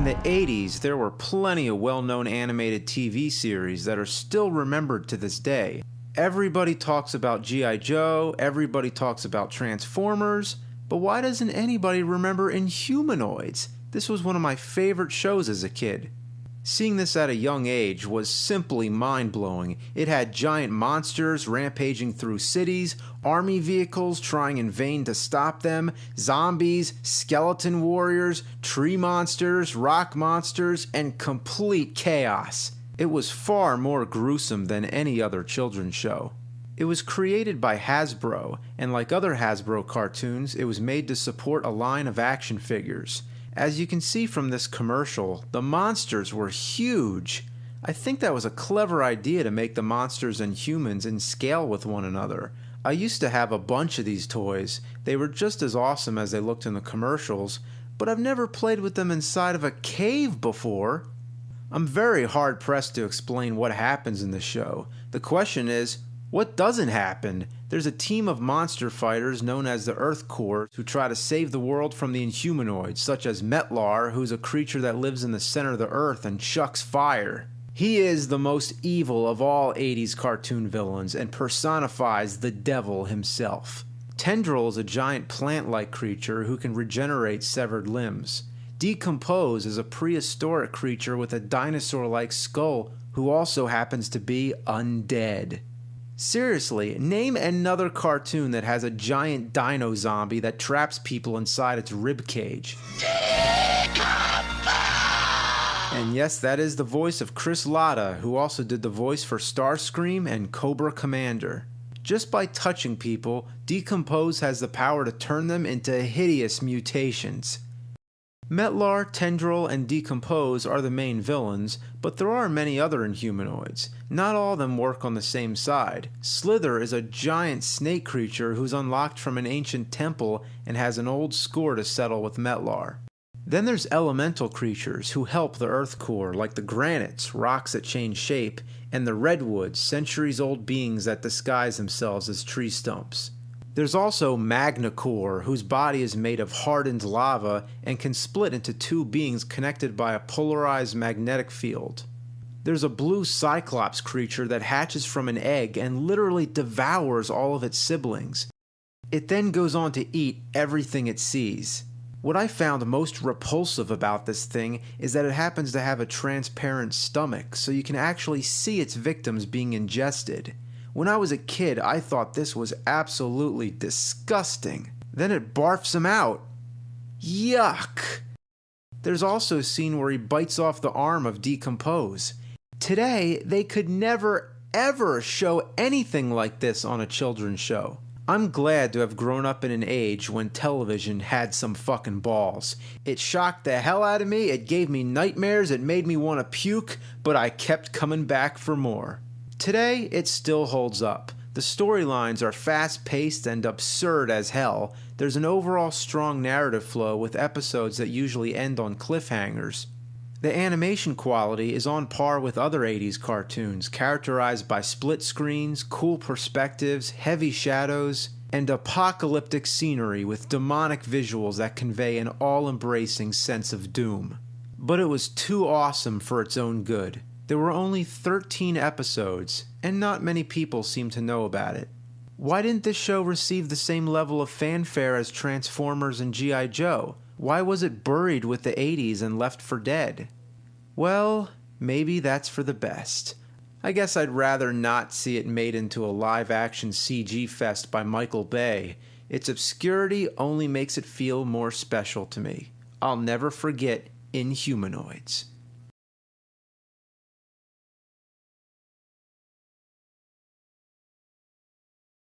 the 80s, there were plenty of well-known animated TV series that are still remembered to this day. Everybody talks about G.I. Joe, everybody talks about Transformers, but why doesn't anybody remember Inhumanoids? This was one of my favorite shows as a kid. Seeing this at a young age was simply mind-blowing. It had giant monsters rampaging through cities, army vehicles trying in vain to stop them, zombies, skeleton warriors, tree monsters, rock monsters, and complete chaos. It was far more gruesome than any other children's show. It was created by Hasbro, and like other Hasbro cartoons, it was made to support a line of action figures. As you can see from this commercial, the monsters were huge. I think that was a clever idea to make the monsters and humans in scale with one another. I used to have a bunch of these toys. They were just as awesome as they looked in the commercials, but I've never played with them inside of a cave before. I'm very hard pressed to explain what happens in the show. The question is, what doesn't happen? There's a team of monster fighters known as the Earth Corps who try to save the world from the Inhumanoids, such as Metlar, who's a creature that lives in the center of the Earth and chucks fire. He is the most evil of all 80s cartoon villains and personifies the devil himself. Tendril is a giant plant-like creature who can regenerate severed limbs. Decompose is a prehistoric creature with a dinosaur-like skull who also happens to be undead. Seriously, name another cartoon that has a giant dino zombie that traps people inside its ribcage. And yes, that is the voice of Chris Latta, who also did the voice for Starscream and Cobra Commander. Just by touching people, Decompose has the power to turn them into hideous mutations. Metlar, Tendril, and Decompose are the main villains, but there are many other Inhumanoids. Not all of them work on the same side. Slither is a giant snake creature who's unlocked from an ancient temple and has an old score to settle with Metlar. Then there's elemental creatures who help the Earth Core, like the granites, rocks that change shape, and the redwoods, centuries-old beings that disguise themselves as tree stumps. There's also Magnacore, whose body is made of hardened lava and can split into two beings connected by a polarized magnetic field. There's a blue Cyclops creature that hatches from an egg and literally devours all of its siblings. It then goes on to eat everything it sees. What I found most repulsive about this thing is that it happens to have a transparent stomach, so you can actually see its victims being ingested. When I was a kid, I thought this was absolutely disgusting. Then it barfs him out. Yuck! There's also a scene where he bites off the arm of Decompose. Today, they could never ever show anything like this on a children's show. I'm glad to have grown up in an age when television had some fucking balls. It shocked the hell out of me, it gave me nightmares, it made me want to puke, but I kept coming back for more. Today, it still holds up. The storylines are fast-paced and absurd as hell. There's an overall strong narrative flow with episodes that usually end on cliffhangers. The animation quality is on par with other 80s cartoons, characterized by split screens, cool perspectives, heavy shadows, and apocalyptic scenery with demonic visuals that convey an all-embracing sense of doom. But it was too awesome for its own good. There were only 13 episodes, and not many people seem to know about it. Why didn't this show receive the same level of fanfare as Transformers and G.I. Joe? Why was it buried with the 80s and left for dead? Well, maybe that's for the best. I guess I'd rather not see it made into a live-action CG fest by Michael Bay. Its obscurity only makes it feel more special to me. I'll never forget Inhumanoids.